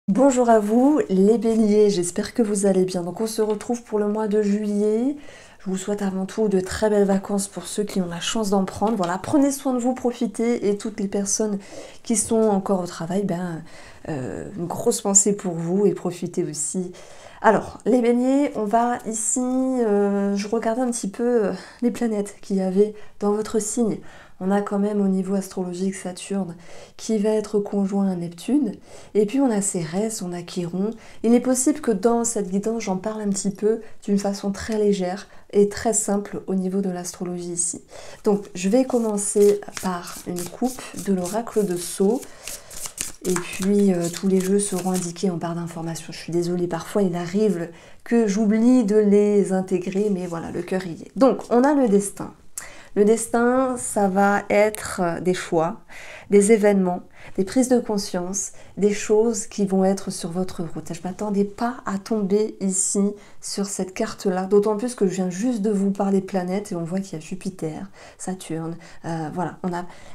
Bonjour à vous les béliers, j'espère que vous allez bien. Donc on se retrouve pour le mois de juillet. Je vous souhaite avant tout de très belles vacances pour ceux qui ont la chance d'en prendre. Voilà, prenez soin de vous, profitez, et toutes les personnes qui sont encore au travail, une grosse pensée pour vous et profitez aussi. Alors, les béliers, on va ici, je regardais un petit peu les planètes qu'il y avait dans votre signe. On a quand même au niveau astrologique Saturne qui va être conjoint à Neptune. Et puis on a Cérès, on a Chiron. Il est possible que dans cette guidance, j'en parle un petit peu d'une façon très légère et très simple au niveau de l'astrologie ici. Donc je vais commencer par une coupe de l'oracle de Sceaux. Et puis tous les jeux seront indiqués en barre d'informations. Je suis désolée, parfois il arrive que j'oublie de les intégrer, mais voilà, le cœur y est. Donc on a le destin. Le destin, ça va être des choix, des événements, des prises de conscience, des choses qui vont être sur votre route. Je ne m'attendais pas à tomber ici sur cette carte-là, d'autant plus que je viens juste de vous parler de planètes et on voit qu'il y a Jupiter, Saturne, voilà.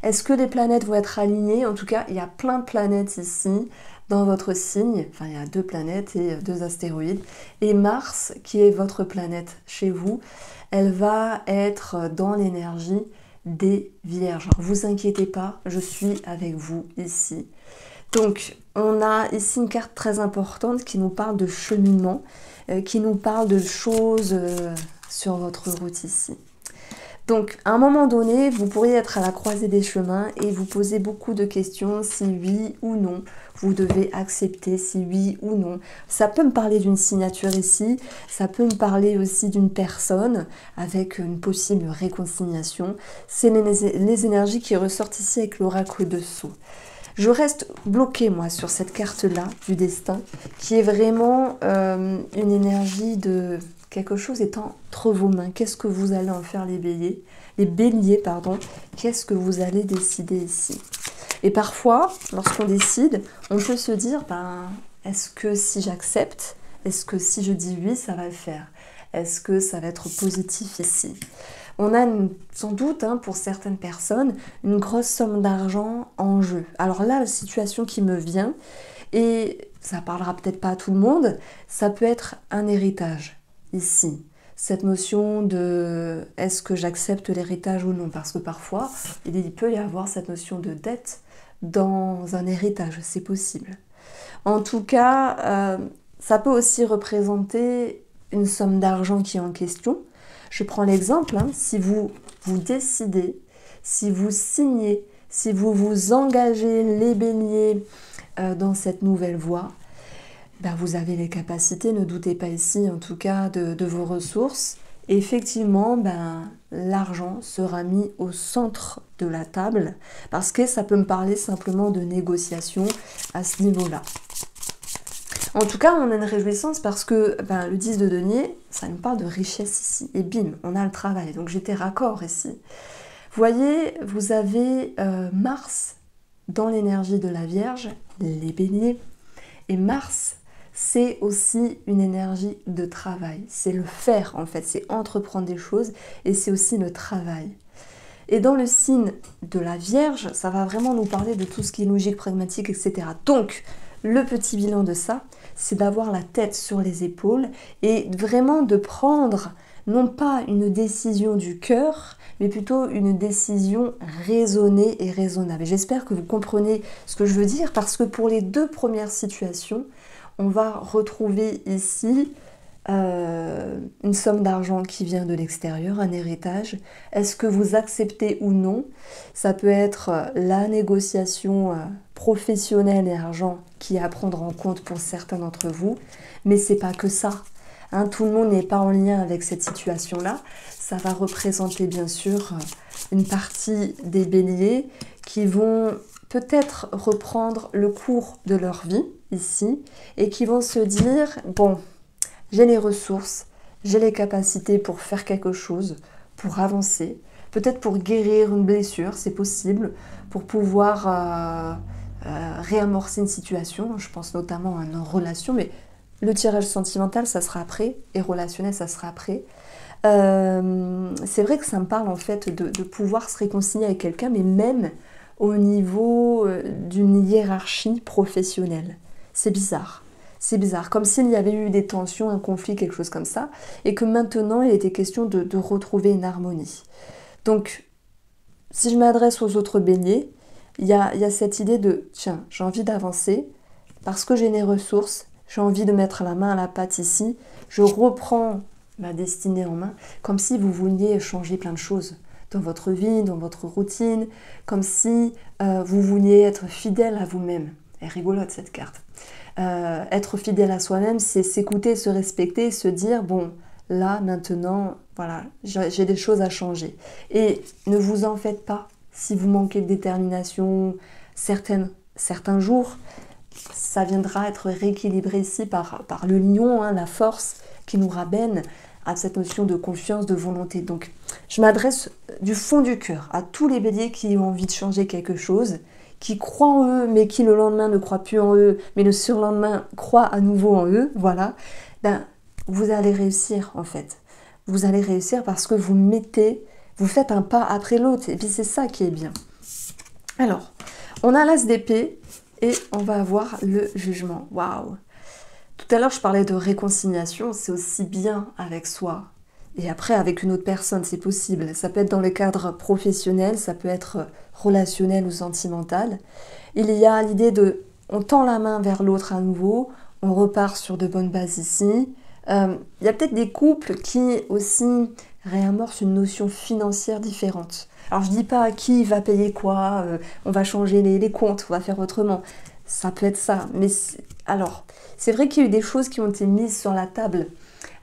Est-ce que les planètes vont être alignées? En tout cas, il y a plein de planètes ici dans votre signe. Enfin, il y a 2 planètes et 2 astéroïdes. Et Mars, qui est votre planète chez vous, elle va être dans l'énergie des Vierges. Alors, vous inquiétez pas, je suis avec vous ici. Donc, on a ici une carte très importante qui nous parle de cheminement, qui nous parle de choses sur votre route ici. Donc, à un moment donné, vous pourriez être à la croisée des chemins et vous poser beaucoup de questions, si oui ou non, vous devez accepter, si oui ou non. Ça peut me parler d'une signature ici, ça peut me parler aussi d'une personne avec une possible réconciliation. C'est les énergies qui ressortent ici avec l'oracle de Sceaux. Je reste bloquée, moi, sur cette carte-là du destin, qui est vraiment une énergie de quelque chose est entre vos mains. Qu'est-ce que vous allez en faire, les béliers? Les béliers, pardon. Qu'est-ce que vous allez décider ici? Et parfois, lorsqu'on décide, on peut se dire, est-ce que si j'accepte, est-ce que si je dis oui, ça va le faire? Est-ce que ça va être positif ici? On a sans doute, pour certaines personnes, une grosse somme d'argent en jeu. Alors là, la situation qui me vient, et ça parlera peut-être pas à tout le monde, ça peut être un héritage. Ici, cette notion de est-ce que j'accepte l'héritage ou non, parce que parfois il peut y avoir cette notion de dette dans un héritage, c'est possible. En tout cas, ça peut aussi représenter une somme d'argent qui est en question. Je prends l'exemple, si vous décidez, si vous signez, si vous vous engagez les béliers dans cette nouvelle voie, vous avez les capacités, ne doutez pas ici en tout cas de vos ressources. Et effectivement, l'argent sera mis au centre de la table parce que ça peut me parler simplement de négociation à ce niveau-là. En tout cas, on a une réjouissance parce que le 10 de denier, ça nous parle de richesse ici. Et bim, on a le travail. Donc j'étais raccord ici. Vous voyez, vous avez Mars dans l'énergie de la Vierge, les béliers. Et Mars, c'est aussi une énergie de travail. C'est le faire en fait, c'est entreprendre des choses et c'est aussi le travail. Et dans le signe de la Vierge, ça va vraiment nous parler de tout ce qui est logique, pragmatique, etc. Donc, le petit bilan de ça, c'est d'avoir la tête sur les épaules et vraiment de prendre non pas une décision du cœur, mais plutôt une décision raisonnée et raisonnable. J'espère que vous comprenez ce que je veux dire parce que pour les 2 premières situations, on va retrouver ici une somme d'argent qui vient de l'extérieur, un héritage. Est-ce que vous acceptez ou non? Ça peut être la négociation professionnelle et argent qui est à prendre en compte pour certains d'entre vous, mais c'est pas que ça. Tout le monde n'est pas en lien avec cette situation-là. Ça va représenter bien sûr une partie des béliers qui vont peut-être reprendre le cours de leur vie ici et qui vont se dire, bon, j'ai les ressources, j'ai les capacités pour faire quelque chose, pour avancer, peut-être pour guérir une blessure, c'est possible, pour pouvoir réamorcer une situation, je pense notamment à une relation, mais le tirage sentimental, ça sera après, et relationnel, ça sera après. C'est vrai que ça me parle en fait de pouvoir se réconcilier avec quelqu'un, mais même au niveau d'une hiérarchie professionnelle. C'est bizarre. C'est bizarre, comme s'il y avait eu des tensions, un conflit, quelque chose comme ça, et que maintenant il était question de retrouver une harmonie. Donc, si je m'adresse aux autres béliers, il y a cette idée de, tiens, j'ai envie d'avancer, parce que j'ai des ressources, j'ai envie de mettre la main à la pâte ici, je reprends ma destinée en main, comme si vous vouliez changer plein de choses dans votre vie, dans votre routine, comme si vous vouliez être fidèle à vous-même. Elle est rigolote cette carte. Être fidèle à soi-même, c'est s'écouter, se respecter, se dire, bon, là, maintenant, voilà, j'ai des choses à changer. Et ne vous en faites pas si vous manquez de détermination certains jours. Ça viendra être rééquilibré ici par le lion, hein, la force qui nous ramène à cette notion de confiance, de volonté. Donc, je m'adresse du fond du cœur à tous les béliers qui ont envie de changer quelque chose, qui croient en eux, mais qui le lendemain ne croient plus en eux, mais le surlendemain croient à nouveau en eux, voilà. Ben, vous allez réussir, en fait. Vous allez réussir parce que vous faites un pas après l'autre. Et puis, c'est ça qui est bien. Alors, on a l'as d'épée et on va avoir le jugement. Waouh! Tout à l'heure, je parlais de réconciliation. C'est aussi bien avec soi. Et après, avec une autre personne, c'est possible. Ça peut être dans le cadre professionnel, ça peut être relationnel ou sentimental. Il y a l'idée de, on tend la main vers l'autre à nouveau, on repart sur de bonnes bases ici. Il y a peut-être des couples qui aussi réamorcent une notion financière différente. Alors je dis pas qui va payer quoi, on va changer les comptes, on va faire autrement. Ça peut être ça. Mais alors, c'est vrai qu'il y a eu des choses qui ont été mises sur la table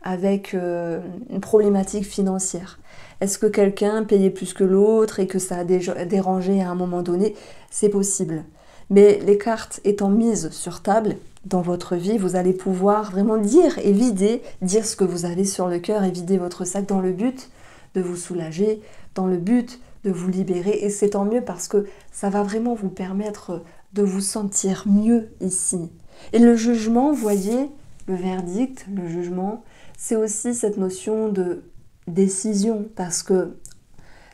avec une problématique financière. Est-ce que quelqu'un payait plus que l'autre et que ça a dérangé à un moment donné? C'est possible. Mais les cartes étant mises sur table, dans votre vie, vous allez pouvoir vraiment dire et dire ce que vous avez sur le cœur et vider votre sac dans le but de vous soulager, dans le but de vous libérer. Et c'est tant mieux parce que ça va vraiment vous permettre de vous sentir mieux ici. Et le jugement, vous voyez, le verdict, le jugement, c'est aussi cette notion de décision, parce que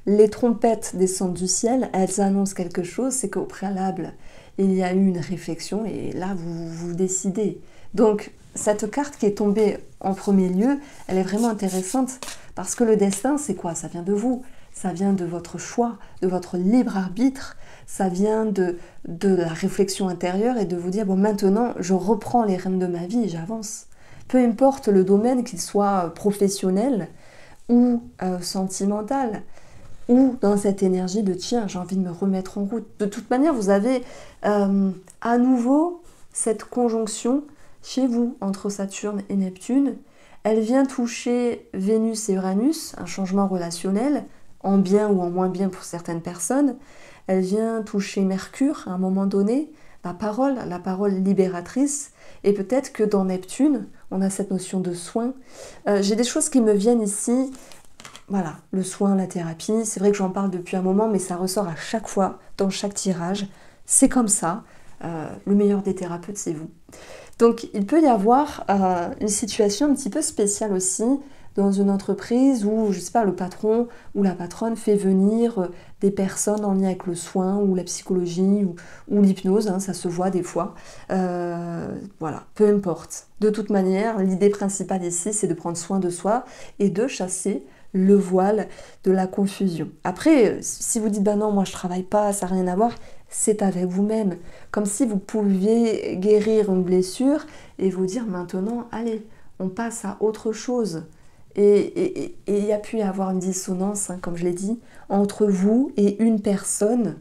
les trompettes descendent du ciel, elles annoncent quelque chose, c'est qu'au préalable, il y a eu une réflexion et là, vous décidez. Donc, cette carte qui est tombée en premier lieu, elle est vraiment intéressante parce que le destin, c'est quoi? Ça vient de vous, ça vient de votre choix, de votre libre arbitre, ça vient de la réflexion intérieure et de vous dire, bon, maintenant, je reprends les rênes de ma vie et j'avance. Peu importe le domaine, qu'il soit professionnel ou sentimental, ou dans cette énergie de tiens, j'ai envie de me remettre en route. De toute manière, vous avez à nouveau cette conjonction chez vous entre Saturne et Neptune. Elle vient toucher Vénus et Uranus, un changement relationnel, en bien ou en moins bien pour certaines personnes. Elle vient toucher Mercure à un moment donné, la parole libératrice. Et peut-être que dans Neptune, on a cette notion de soin. J'ai des choses qui me viennent ici. Voilà, le soin, la thérapie, c'est vrai que j'en parle depuis un moment, mais ça ressort à chaque fois, dans chaque tirage. C'est comme ça, le meilleur des thérapeutes, c'est vous. Donc, il peut y avoir une situation un petit peu spéciale aussi dans une entreprise où, je ne sais pas, le patron ou la patronne fait venir des personnes en lien avec le soin ou la psychologie ou l'hypnose, hein, ça se voit des fois. Voilà, peu importe. De toute manière, l'idée principale ici, c'est de prendre soin de soi et de chasser le voile de la confusion. Après, si vous dites, bah non, moi je travaille pas, ça n'a rien à voir, c'est avec vous-même. Comme si vous pouviez guérir une blessure et vous dire maintenant, allez, on passe à autre chose. Et il y a pu y avoir une dissonance, hein, comme je l'ai dit, entre vous et une personne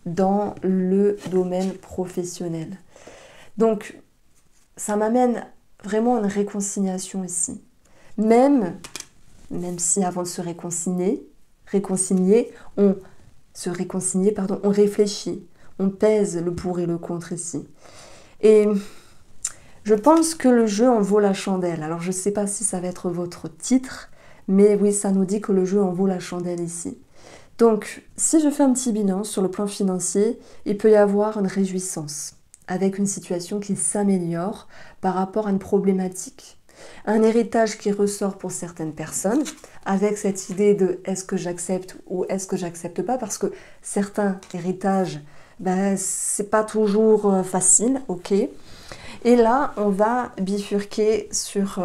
dans le domaine professionnel. Donc, ça m'amène vraiment à une réconciliation ici. Même si avant de se réconcilier, on réfléchit, on pèse le pour et le contre ici. Et je pense que le jeu en vaut la chandelle. Alors je ne sais pas si ça va être votre titre, mais oui, ça nous dit que le jeu en vaut la chandelle ici. Donc, si je fais un petit bilan sur le plan financier, il peut y avoir une réjouissance, avec une situation qui s'améliore par rapport à une problématique. Un héritage qui ressort pour certaines personnes, avec cette idée de est-ce que j'accepte ou est-ce que j'accepte pas, parce que certains héritages, c'est pas toujours facile, ok. Et là, on va bifurquer sur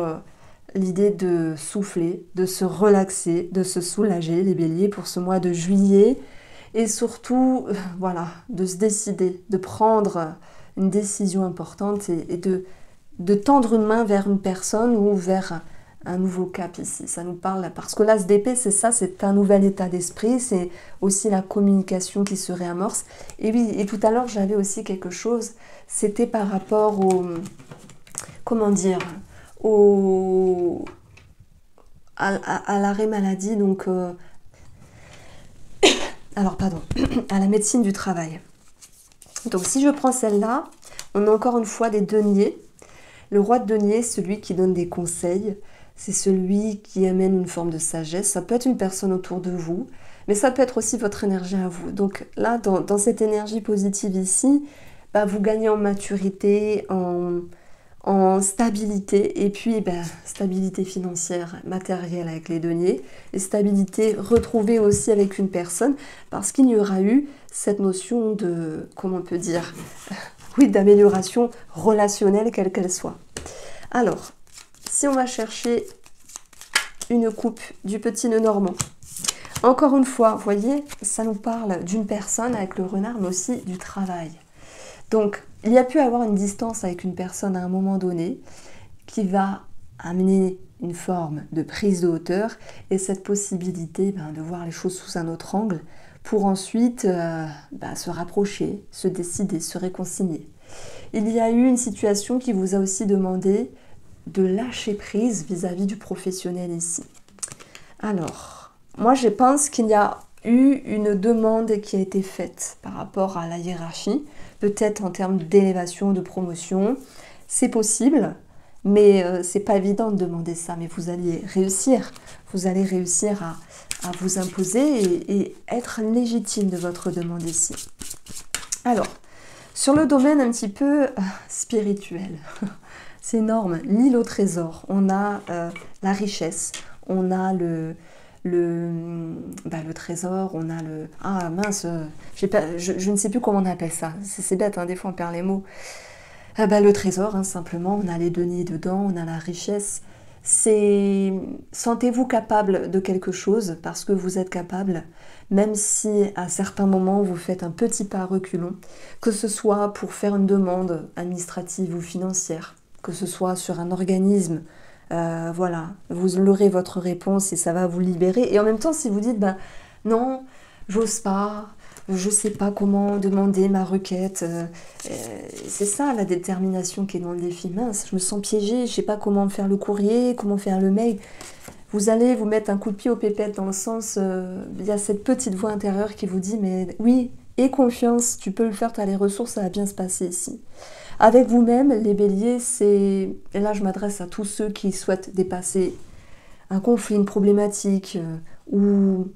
l'idée de souffler, de se relaxer, de se soulager, les béliers, pour ce mois de juillet. Et surtout, voilà, de se décider, de prendre une décision importante et de tendre une main vers une personne ou vers un nouveau cap ici. Ça nous parle, parce que l'as d'épée, c'est ça, c'est un nouvel état d'esprit, c'est aussi la communication qui se réamorce. Et oui, et tout à l'heure, j'avais aussi quelque chose, c'était par rapport au, comment dire, à l'arrêt maladie, donc, alors pardon, à la médecine du travail. Donc si je prends celle-là, on a encore une fois des deniers. Le roi de denier, celui qui donne des conseils, c'est celui qui amène une forme de sagesse. Ça peut être une personne autour de vous, mais ça peut être aussi votre énergie à vous. Donc là, dans cette énergie positive ici, bah, vous gagnez en maturité, en stabilité, et puis stabilité financière, matérielle avec les deniers, et stabilité retrouvée aussi avec une personne, parce qu'il y aura eu cette notion de, comment on peut dire, oui, d'amélioration relationnelle, quelle qu'elle soit. Alors, si on va chercher une coupe du petit nœud normand, encore une fois, vous voyez, ça nous parle d'une personne avec le renard, mais aussi du travail. Donc, il y a pu avoir une distance avec une personne à un moment donné qui va amener une forme de prise de hauteur et cette possibilité de voir les choses sous un autre angle pour ensuite se rapprocher, se décider, se réconcilier. Il y a eu une situation qui vous a aussi demandé de lâcher prise vis-à-vis du professionnel ici. Alors, moi je pense qu'il y a eu une demande qui a été faite par rapport à la hiérarchie, peut-être en termes d'élévation, de promotion. C'est possible, mais c'est pas évident de demander ça, mais vous allez réussir. Vous allez réussir à vous imposer et être légitime de votre demande ici. Alors, sur le domaine un petit peu spirituel, c'est énorme. L'île au trésor, on a la richesse, on a le trésor, on a le... Ah mince, je ne sais plus comment on appelle ça. C'est bête, hein, des fois on perd les mots. Le trésor, hein, simplement, on a les deniers dedans, on a la richesse. Sentez-vous capable de quelque chose parce que vous êtes capable, même si à certains moments vous faites un petit pas à reculons, que ce soit pour faire une demande administrative ou financière, que ce soit sur un organisme, voilà, vous aurez votre réponse et ça va vous libérer. Et en même temps, si vous dites, non, j'ose pas, je sais pas comment demander ma requête, c'est ça la détermination qui est dans le défi. Mince, je me sens piégée, je sais pas comment faire le courrier, comment faire le mail. Vous allez vous mettre un coup de pied aux pépettes dans le sens, il y a cette petite voix intérieure qui vous dit, mais oui, aie confiance, tu peux le faire, tu as les ressources, ça va bien se passer ici. Avec vous-même, les béliers, et là je m'adresse à tous ceux qui souhaitent dépasser un conflit, une problématique ou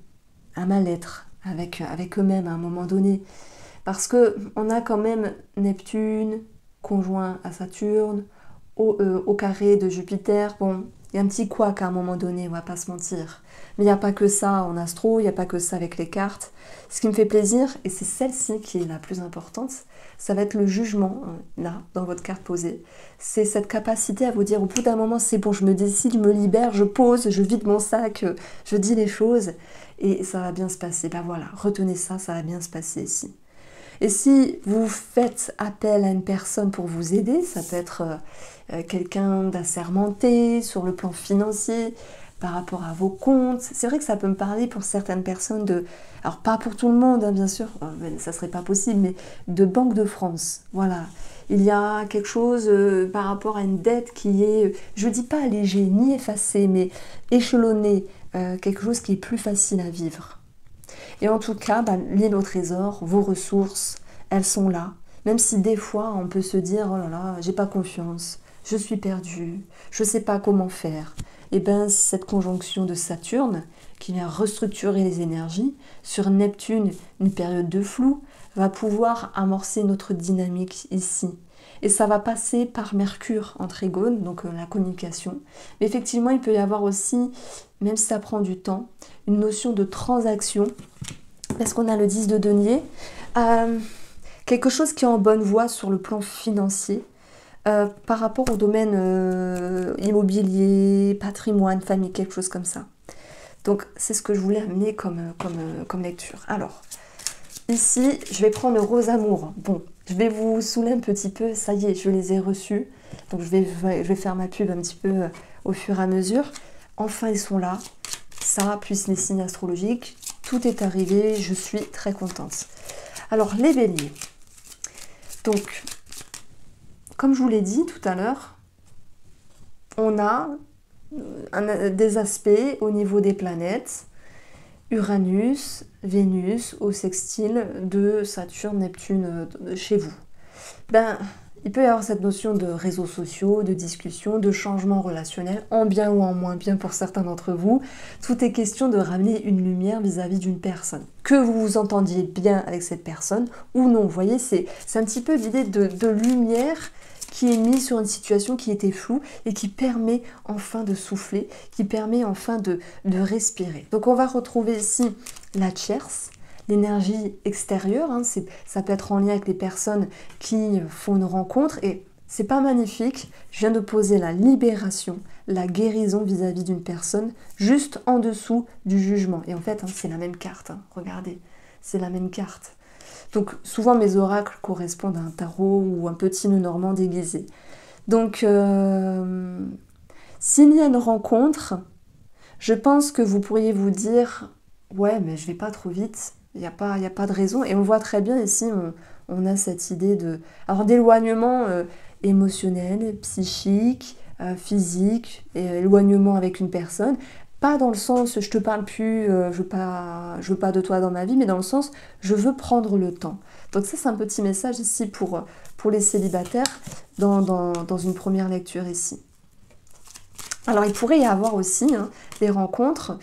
un mal-être avec eux-mêmes à un moment donné. Parce qu'on a quand même Neptune, conjoint à Saturne, au carré de Jupiter. Bon, il y a un petit couac à un moment donné, on va pas se mentir. Mais il n'y a pas que ça en astro, il n'y a pas que ça avec les cartes. Ce qui me fait plaisir, et c'est celle-ci qui est la plus importante, ça va être le jugement, là, dans votre carte posée. C'est cette capacité à vous dire, au bout d'un moment, c'est bon, je me décide, je me libère, je pose, je vide mon sac, je dis les choses, et ça va bien se passer. Voilà, retenez ça, ça va bien se passer ici. Et si vous faites appel à une personne pour vous aider, ça peut être quelqu'un d'assermenté sur le plan financier, par rapport à vos comptes. C'est vrai que ça peut me parler pour certaines personnes de... Alors pas pour tout le monde, hein, bien sûr, ça serait pas possible, mais de Banque de France. Voilà. Il y a quelque chose par rapport à une dette qui est, je dis pas allégée, ni effacée, mais échelonnée. Quelque chose qui est plus facile à vivre. Et en tout cas, l'île au trésor, vos ressources, elles sont là. Même si des fois, on peut se dire, oh là là, j'ai pas confiance, je suis perdue, je sais pas comment faire. Et bien, cette conjonction de Saturne, qui vient restructurer les énergies, sur Neptune, une période de flou, va pouvoir amorcer notre dynamique ici. Et ça va passer par Mercure en trigone, donc la communication. Mais effectivement, il peut y avoir aussi, même si ça prend du temps, une notion de transaction, parce qu'on a le 10 de denier, quelque chose qui est en bonne voie sur le plan financier, par rapport au domaine immobilier, patrimoine, famille, quelque chose comme ça. Donc c'est ce que je voulais amener comme lecture. Alors, ici, je vais prendre le rose amour. Bon, je vais vous saouler un petit peu, ça y est, je les ai reçus. Donc je vais faire ma pub un petit peu au fur et à mesure. Enfin, ils sont là. Ça, plus les signes astrologiques, tout est arrivé, je suis très contente. Alors, les béliers. Donc, comme je vous l'ai dit tout à l'heure, on a des aspects au niveau des planètes. Uranus, Vénus, au sextile de Saturne, Neptune chez vous. Ben, il peut y avoir cette notion de réseaux sociaux, de discussion, de changement relationnel, en bien ou en moins bien pour certains d'entre vous. Tout est question de ramener une lumière vis-à-vis d'une personne. Que vous vous entendiez bien avec cette personne ou non. Vous voyez, c'est un petit peu l'idée de lumière qui est mise sur une situation qui était floue et qui permet enfin de souffler, qui permet enfin de respirer. Donc on va retrouver ici la tierce, l'énergie extérieure, hein, ça peut être en lien avec les personnes qui font une rencontre et c'est pas magnifique. Je viens de poser la libération, la guérison vis-à-vis d'une personne juste en dessous du jugement. Et en fait, hein, c'est la même carte, hein, regardez, c'est la même carte. Donc souvent mes oracles correspondent à un tarot ou un petit nœud normand déguisé. Donc s'il y a une rencontre, je pense que vous pourriez vous dire « Ouais, mais je vais pas trop vite, il n'y a pas de raison. » Et on voit très bien ici, on a cette idée d'éloignement émotionnel, psychique, physique, et éloignement avec une personne. Pas dans le sens je te parle plus, je veux pas de toi dans ma vie, mais dans le sens je veux prendre le temps. Donc ça c'est un petit message ici pour les célibataires dans une première lecture ici. Alors il pourrait y avoir aussi des rencontres,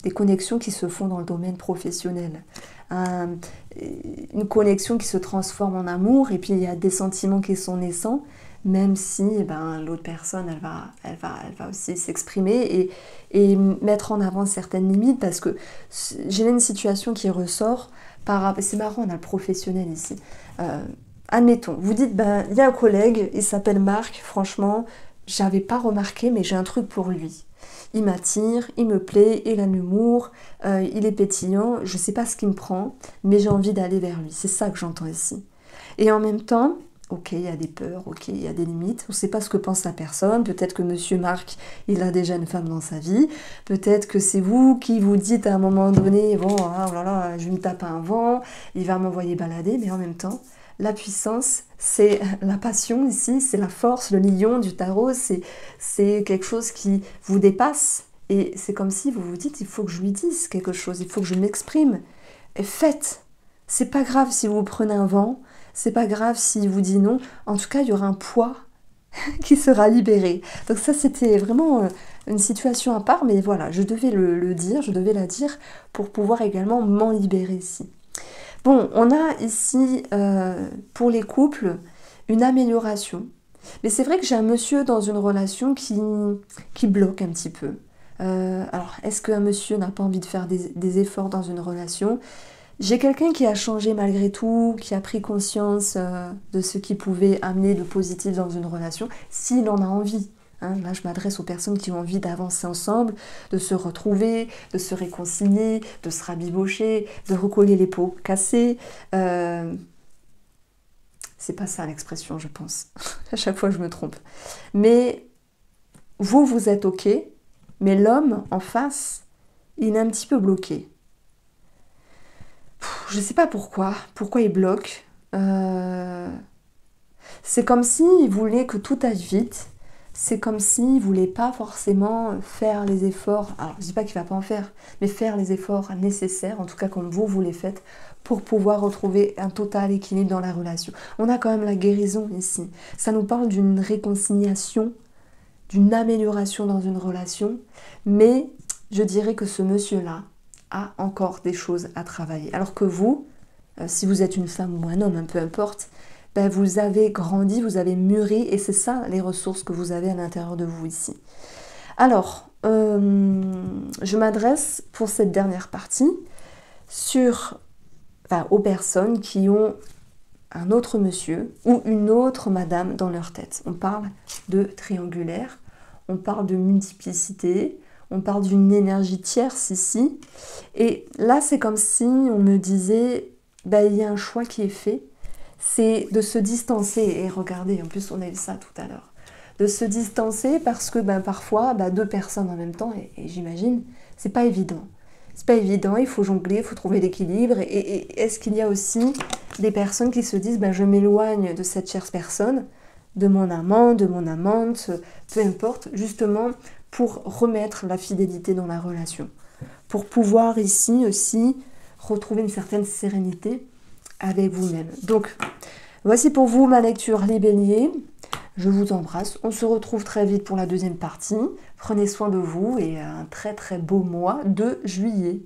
des connexions qui se font dans le domaine professionnel. Une connexion qui se transforme en amour et puis il y a des sentiments qui sont naissants. Même si l'autre personne, elle va aussi s'exprimer et mettre en avant certaines limites, parce que j'ai une situation qui ressort c'est marrant, on a le professionnel ici. Admettons, vous dites, il y a un collègue, il s'appelle Marc, franchement, j'avais pas remarqué, mais j'ai un truc pour lui. Il m'attire, il me plaît, il a de l'humour, il est pétillant, je sais pas ce qu'il me prend, mais j'ai envie d'aller vers lui. C'est ça que j'entends ici. Et en même temps, ok, il y a des peurs, ok, il y a des limites, on ne sait pas ce que pense la personne, peut-être que Monsieur Marc, il a déjà une femme dans sa vie, peut-être que c'est vous qui vous dites à un moment donné, bon, oh là là, je me tape un vent, il va m'envoyer balader, mais en même temps, la puissance, c'est la passion ici, c'est la force, le lion du tarot, c'est quelque chose qui vous dépasse, et c'est comme si vous vous dites, il faut que je lui dise quelque chose, il faut que je m'exprime, et faites, c'est pas grave si vous prenez un vent, c'est pas grave s'il vous dit non. En tout cas, il y aura un poids qui sera libéré. Donc ça, c'était vraiment une situation à part, mais voilà, je devais le dire, je devais la dire pour pouvoir également m'en libérer ici. Bon, on a ici, pour les couples, une amélioration. Mais c'est vrai que j'ai un monsieur dans une relation qui bloque un petit peu. Alors, est-ce qu'un monsieur n'a pas envie de faire des efforts dans une relation ? J'ai quelqu'un qui a changé malgré tout, qui a pris conscience de ce qui pouvait amener de positif dans une relation, s'il en a envie. Là, je m'adresse aux personnes qui ont envie d'avancer ensemble, de se retrouver, de se réconcilier, de se rabibocher, de recoller les pots cassés. C'est pas ça l'expression, je pense. À chaque fois, je me trompe. Mais vous êtes OK, mais l'homme en face, il est un petit peu bloqué. Je ne sais pas pourquoi il bloque. C'est comme s'il voulait que tout aille vite. C'est comme s'il ne voulait pas forcément faire les efforts. Alors, je ne dis pas qu'il ne va pas en faire, mais faire les efforts nécessaires, en tout cas comme vous les faites, pour pouvoir retrouver un total équilibre dans la relation. On a quand même la guérison ici. Ça nous parle d'une réconciliation, d'une amélioration dans une relation, mais je dirais que ce monsieur-là a encore des choses à travailler. Alors que vous, si vous êtes une femme ou un homme, peu importe, vous avez grandi, vous avez mûri, et c'est ça les ressources que vous avez à l'intérieur de vous ici. Alors, je m'adresse pour cette dernière partie aux personnes qui ont un autre monsieur ou une autre madame dans leur tête. On parle de triangulaire, on parle de multiplicité, on parle d'une énergie tierce ici. Et là, c'est comme si on me disait, il y a un choix qui est fait, c'est de se distancer. Et regardez, en plus, on a eu ça tout à l'heure. De se distancer parce que parfois, deux personnes en même temps, et j'imagine, c'est pas évident. C'est pas évident, il faut jongler, il faut trouver l'équilibre. Et est-ce qu'il y a aussi des personnes qui se disent, je m'éloigne de cette chère personne, de mon amant, de mon amante, peu importe, justement pour remettre la fidélité dans la relation. Pour pouvoir ici aussi retrouver une certaine sérénité avec vous-même. Donc, voici pour vous ma lecture, les béliers. Je vous embrasse. On se retrouve très vite pour la deuxième partie. Prenez soin de vous et un très très beau mois de juillet.